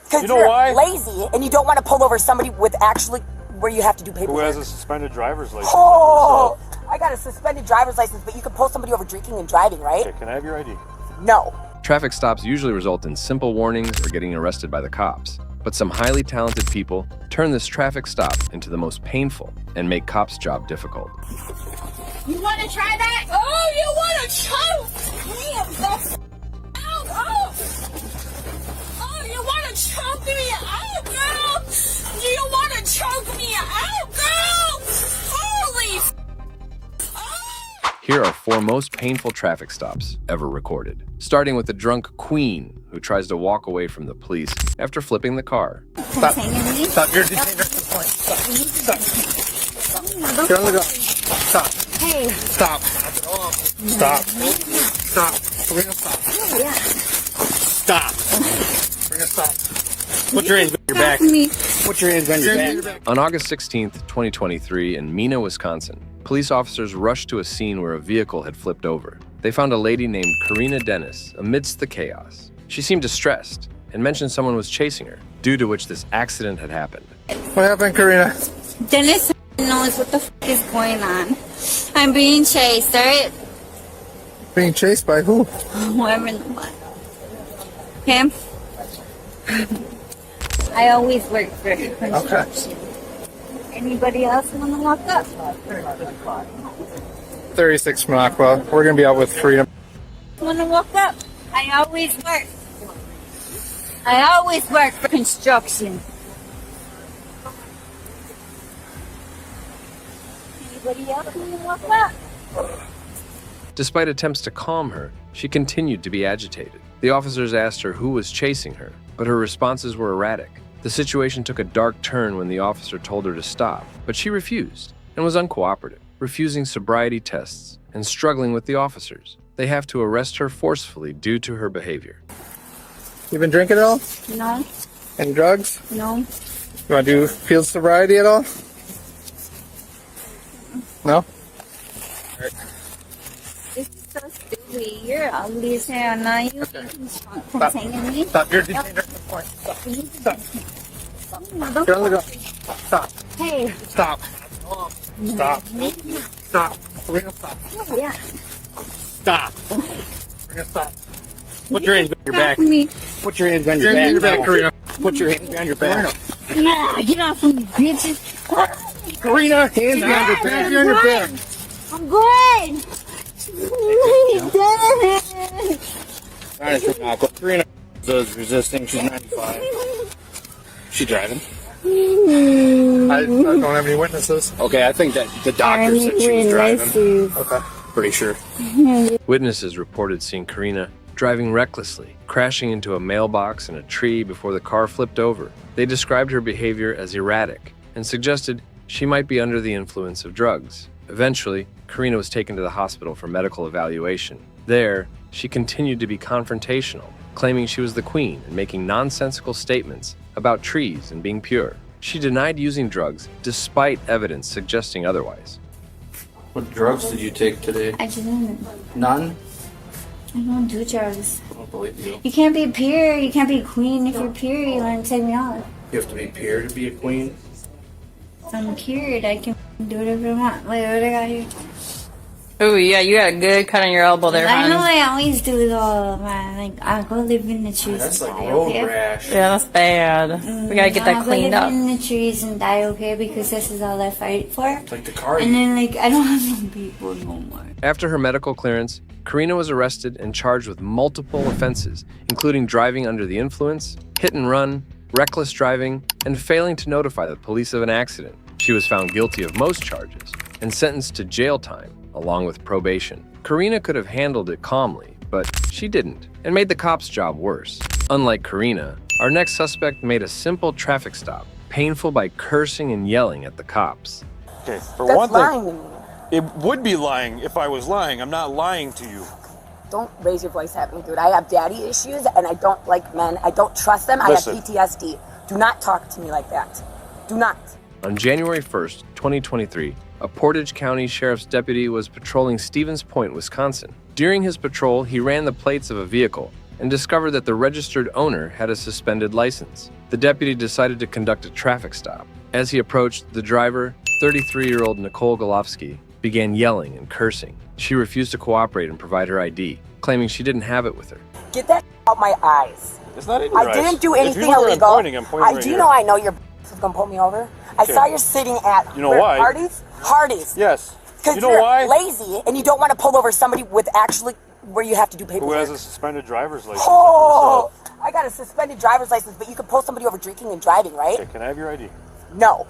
Because You know you're why? lazy and you don't want to pull over somebody with actually where you have to do paperwork. Who has a suspended driver's license? Oh, I got a suspended driver's license, but you can pull somebody over drinking and driving, right? Okay, can I have your ID? No. Traffic stops usually result in simple warnings or getting arrested by the cops. But some highly talented people turn this traffic stop into the most painful and make cops' job difficult. You want to try that? Oh, you want to choke? Damn, that's out. Oh, oh, you want to choke me out, girl? Do you want to choke me out, girl? Holy f- oh. Here are 4 most painful traffic stops ever recorded, starting with the drunk queen who tries to walk away from the police after flipping the car. Stop. Stop. You're detained at this point. Stop. Stop. Get on the go. Stop. Hey. Stop. Stop. Stop. We're gonna stop. Yeah. Stop. We're gonna stop. Put your hands behind your back. Put your hands behind your back. On August 16th, 2023, in Mena, Wisconsin, police officers rushed to a scene where a vehicle had flipped over. They found a lady named Karina Dennis amidst the chaos. She seemed distressed and mentioned someone was chasing her, due to which this accident had happened. What happened, Karina? Dennis knows what the f is going on. I'm being chased, alright? Being chased by who? Whoever in the what. Okay? I always work for construction. Anybody else want to walk up? 36 Minocqua. We're gonna be out with Freedom. Want to walk up? I always work. I always work for construction. Anybody else want to walk up? Despite attempts to calm her, she continued to be agitated. The officers asked her who was chasing her, but her responses were erratic. The situation took a dark turn when the officer told her to stop, but she refused and was uncooperative, refusing sobriety tests and struggling with the officers. They have to arrest her forcefully due to her behavior. You been drinking at all? No, Any drugs? no. You want to do field sobriety at all? No? This is so stupid. You're ugly as hell. Now you Stop. can me. Stop. You're detained at this point. Stop. Stop. Stop. Get on the go. Stop. Hey. Stop. Stop. Stop. We're gonna stop. Yeah. Stop. We're gonna stop. Put your hands behind your back. Me. Put your hands behind your back. Karina. Put your hands behind your back. Yeah, get off of me, bitches. Karina, hands behind your back. Hands behind your back. I'm good. All right, Karina is resisting. She's 95. She driving? I don't have any witnesses. Okay, I think that the doctor said she was driving. Okay, pretty sure. Witnesses reported seeing Karina driving recklessly, crashing into a mailbox and a tree before the car flipped over. They described her behavior as erratic and suggested she might be under the influence of drugs. Eventually, Karina was taken to the hospital for medical evaluation. There, she continued to be confrontational, claiming she was the queen and making nonsensical statements about trees and being pure. She denied using drugs despite evidence suggesting otherwise. What drugs did you take today? I didn't. None? I don't do drugs. I don't believe you. You can't be pure. You can't be a queen. If you're pure, you want to take me off. You have to be pure to be a queen? If I'm cured, I can do whatever I want. Wait, what I got here? Oh yeah, you got a good cut on your elbow there, I hon. know I always do though, man. Like, I'll go live in the trees That's and like die, road okay? rash. Yeah, that's bad. We gotta get that I'll cleaned go up. live in the trees and die, okay? Because this is all I fight for. It's like the car. And then, like, I don't have no people no more. After her medical clearance, Karina was arrested and charged with multiple offenses, including driving under the influence, hit and run, reckless driving, and failing to notify the police of an accident. She was found guilty of most charges and sentenced to jail time, along with probation. Karina could have handled it calmly, but she didn't, and made the cop's job worse. Unlike Karina, our next suspect made a simple traffic stop, painful by cursing and yelling at the cops. Okay, for That's one thing, lying. it would be lying if I was lying. I'm not lying to you. Don't raise your voice at me, dude. I have daddy issues and I don't like men. I don't trust them. Listen. I have PTSD. Do not talk to me like that. Do not. On January 1st, 2023, a Portage County Sheriff's deputy was patrolling Stevens Point, Wisconsin. During his patrol, he ran the plates of a vehicle and discovered that the registered owner had a suspended license. The deputy decided to conduct a traffic stop. As he approached, the driver, 33-year-old Nicole Golovsky, began yelling and cursing. She refused to cooperate and provide her ID, claiming she didn't have it with her. Get that out my eyes. It's not in your I eyes. didn't do If anything you know where illegal. I'm pointing right do here. know I know your is gonna pull me over. I saw you sitting at You know why? Hardee's. Hardee's. Yes. Because You know you're why? lazy and you don't want to pull over somebody with actually where you have to do paperwork. Who has a suspended driver's license? Oh, I got a suspended driver's license, but you can pull somebody over drinking and driving, right? Okay, can I have your ID? No,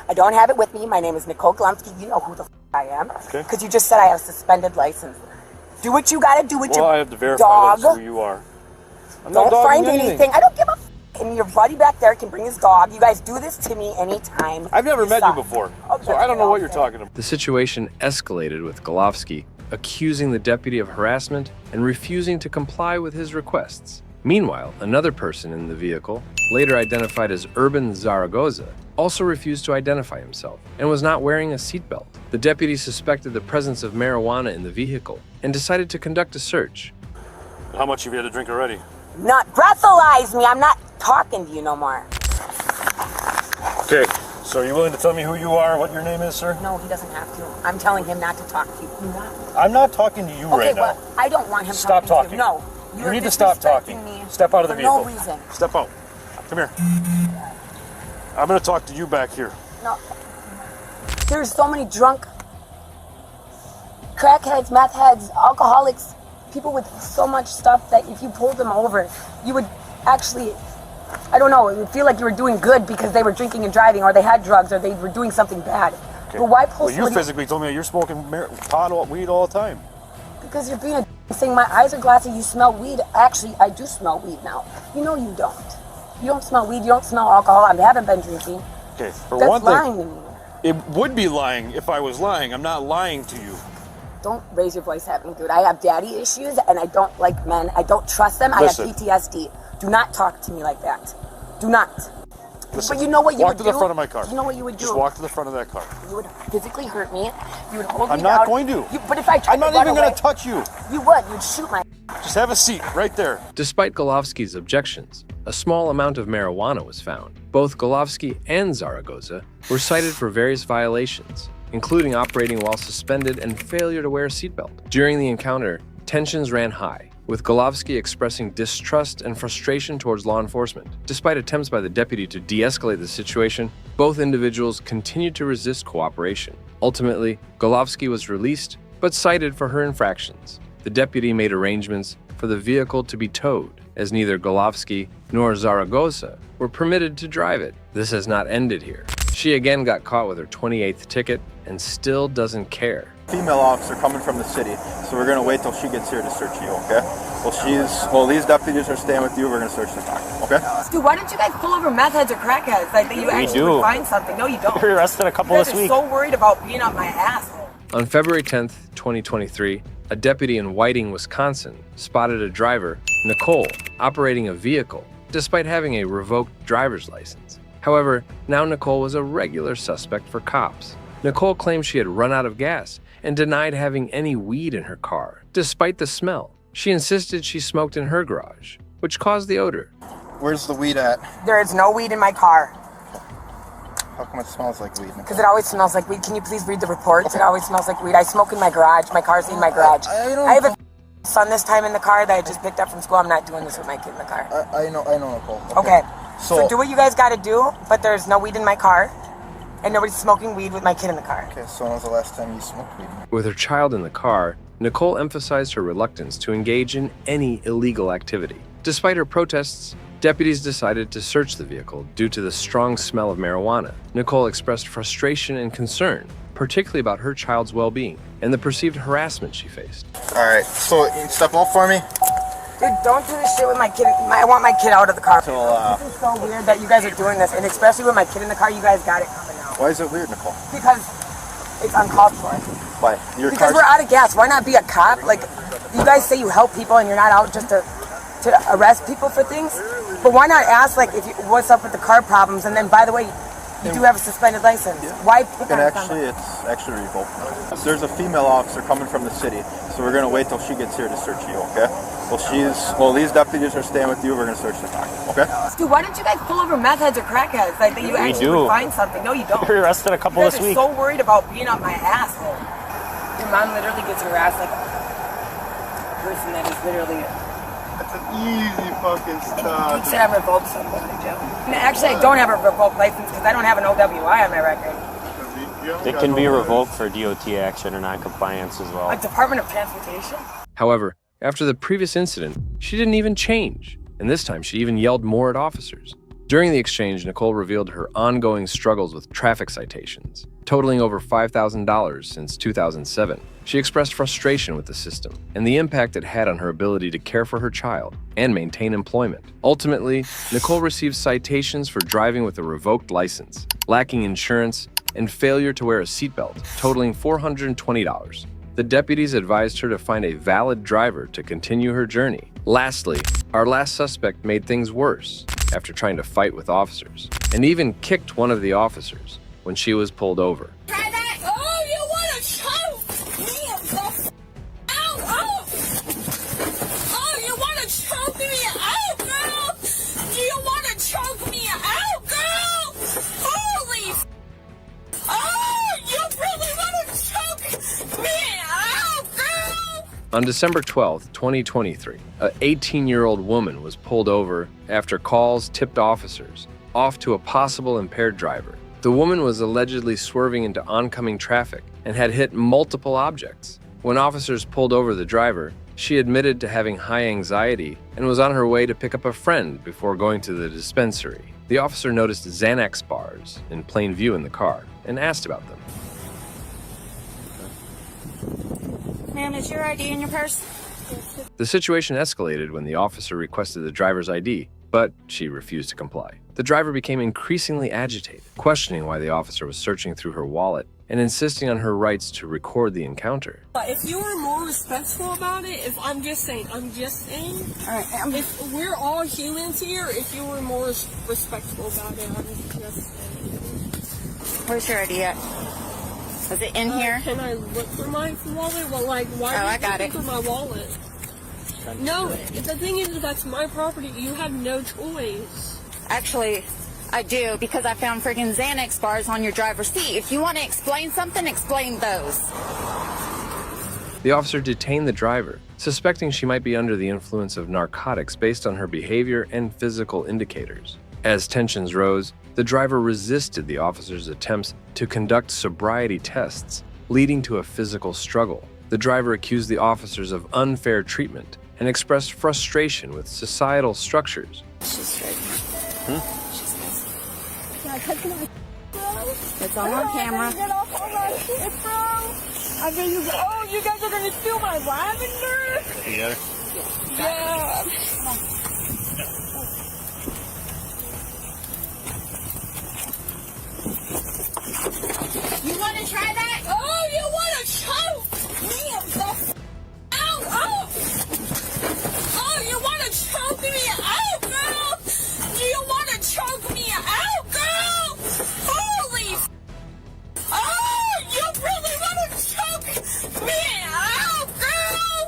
I don't have it with me. My name is Nicole Glumsky. You know who the I am. Okay. Because you just said I have a suspended license. Do what you gotta do with Well, your I have to verify dog. that's who you are. I'm not Don't dogging find anything. anything. I don't give a and your buddy back there can bring his dog. You guys do this to me anytime. I've never met you suck. before, Okay, so I don't know what you're okay. talking about. The situation escalated with Golovsky accusing the deputy of harassment and refusing to comply with his requests. Meanwhile, another person in the vehicle, later identified as Urban Zaragoza, also refused to identify himself and was not wearing a seatbelt. The deputy suspected the presence of marijuana in the vehicle and decided to conduct a search. How much have you had to drink already? Not breathalyze me. I'm not talking to you no more. Okay, so are you willing to tell me who you are, what your name is, sir? No, he doesn't have to. I'm telling him not to talk to you. Do not. I'm not talking to you Okay, right well, now. I don't want him Stop talking to talking. you. No. You You're need to stop talking. disrespecting me Step out of the for vehicle. no reason. Step out. Come here. I'm going to talk to you back here. No. There's so many drunk crackheads, meth heads, alcoholics, people with so much stuff that if you pulled them over, you would actually, I don't know, it would feel like you were doing good because they were drinking and driving or they had drugs or they were doing something bad. Okay. But why pull Well, you somebody? physically told me that you're smoking pot, weed all the time. Because you're being a saying my eyes are glassy, you smell weed. Actually, I do smell weed now. You know you don't. You don't smell weed, you don't smell alcohol. I haven't been drinking. Okay, for That's one thing, lying to me. it would be lying if I was lying. I'm not lying to you. Don't raise your voice at me, dude. I have daddy issues and I don't like men. I don't trust them. Listen. I have PTSD. Do not talk to me like that. Do not. Listen, But you know what you walk would to do? the front of my car. You know what you would do? Just walk to the front of that car. You would physically hurt me. You would hold me I'm not down. going to. But if I tried I'm not to run even away, going to touch you. You would. You'd shoot my. Just have a seat right there. Despite Golovsky's objections, a small amount of marijuana was found. Both Golovsky and Zaragoza were cited for various violations, including operating while suspended and failure to wear a seatbelt. During the encounter, tensions ran high, with Golovsky expressing distrust and frustration towards law enforcement. Despite attempts by the deputy to de-escalate the situation, both individuals continued to resist cooperation. Ultimately, Golovsky was released, but cited for her infractions. The deputy made arrangements for the vehicle to be towed, as neither Golovsky nor Zaragoza were permitted to drive it. This has not ended here. She again got caught with her 28th ticket and still doesn't care. Female officer coming from the city, so we're gonna wait till she gets here to search you, okay? Well, these deputies are staying with you. We're gonna search the car, okay? Dude, why don't you guys pull over meth heads or crackheads? Like you actually would find something. No, you don't. We arrested a couple You guys this are week. so worried about being up my asshole. On February 10th, 2023, a deputy in Whiting, Wisconsin, spotted a driver, Nicole, operating a vehicle, despite having a revoked driver's license. However, now Nicole was a regular suspect for cops. Nicole claimed she had run out of gas and denied having any weed in her car, despite the smell. She insisted she smoked in her garage, which caused the odor. Where's the weed at? There is no weed in my car. How come it smells like weed? Because it always smells like weed. Can you please read the reports? It always smells like weed. I smoke in my garage. My car's in my garage. I have a son this time in the car that I just picked up from school. I'm not doing this with my kid in the car. I know, Nicole. Okay. So So do what you guys got to do, but there's no weed in my car, and nobody's smoking weed with my kid in the car. Okay, so when was the last time you smoked weed? With her child in the car, Nicole emphasized her reluctance to engage in any illegal activity. Despite her protests, deputies decided to search the vehicle due to the strong smell of marijuana. Nicole expressed frustration and concern, particularly about her child's well-being and the perceived harassment she faced. All right, so you can step out for me. Dude, don't do this shit with my kid. I want my kid out of the car. So, This is so weird that you guys are doing this, and especially with my kid in the car, you guys got it coming out. why is it weird, Nicole? Because it's uncalled for. Why? Your Because car's we're out of gas. Why not be a cop? Like, you guys say you help people and you're not out just to arrest people for things. But why not ask, like, if you, what's up with the car problems? And then, by the way, You do have a suspended license. Why put And that on actually, it's actually revoked. So there's a female officer coming from the city, so we're gonna wait till she gets here to search you, okay? Well, these deputies are staying with you. We're gonna search the car, okay? Dude, why don't you guys pull over meth heads or crackheads? Like that you actually do. would find something. No, you don't. We were arrested a couple You guys this are week. so worried about being on my asshole. Your mom literally gets harassed like a person that is literally. That's an easy fucking You said I revoked something, Joe. And actually, I don't have a revoked license because I don't have an OWI on my record. It can be revoked for DOT action or non-compliance as well. Like Department of Transportation. However, after the previous incident, she didn't even change, and this time she even yelled more at officers. During the exchange, Nicole revealed her ongoing struggles with traffic citations, totaling over $5,000 since 2007. She expressed frustration with the system and the impact it had on her ability to care for her child and maintain employment. Ultimately, Nicole received citations for driving with a revoked license, lacking insurance, and failure to wear a seatbelt, totaling $420. The deputies advised her to find a valid driver to continue her journey. Lastly, our last suspect made things worse after trying to fight with officers, and even kicked one of the officers when she was pulled over. Try that. Oh, you want to choke me the out? Oh, oh, you want to choke me out, girl? Do you want to choke me out, girl? Holy! Oh, you really want to choke me out, girl? On December 12, 2023, an 18-year-old woman was pulled over after calls tipped officers off to a possible impaired driver. The woman was allegedly swerving into oncoming traffic and had hit multiple objects. When officers pulled over the driver, she admitted to having high anxiety and was on her way to pick up a friend before going to the dispensary. The officer noticed Xanax bars in plain view in the car and asked about them. Ma'am, is your ID in your purse? The situation escalated when the officer requested the driver's ID, but she refused to comply. The driver became increasingly agitated, questioning why the officer was searching through her wallet and insisting on her rights to record the encounter. If you were more respectful about it, I'm just saying. All right, if we're all humans here, if you were more respectful about it, I'm just saying. Where's your ID at? Is it in here? Can I look for my wallet? Well, like, why are you looking for my wallet? No, the thing is, that's my property. You have no choice. Actually, I do, because I found freaking Xanax bars on your driver's seat. If you want to explain something, explain those. The officer detained the driver, suspecting she might be under the influence of narcotics based on her behavior and physical indicators. As tensions rose, the driver resisted the officer's attempts to conduct sobriety tests, leading to a physical struggle. The driver accused the officers of unfair treatment and expressed frustration with societal structures. She's straight. It's on our camera. Get off all my shit, bro. I mean, you guys are gonna steal my lavender? You got it? Yeah. You want to try that? Oh, you want to choke me the out? Oh, Oh, you want to choke me out, girl? Do you want to choke me out, girl? Holy! Oh, you really want to choke me out, girl?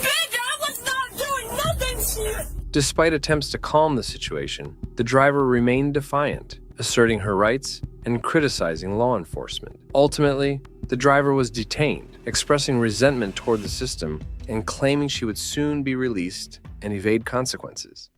Bitch, I was not doing nothing to you. Despite attempts to calm the situation, the driver remained defiant, asserting her rights and criticizing law enforcement. Ultimately, the driver was detained, expressing resentment toward the system and claiming she would soon be released and evade consequences.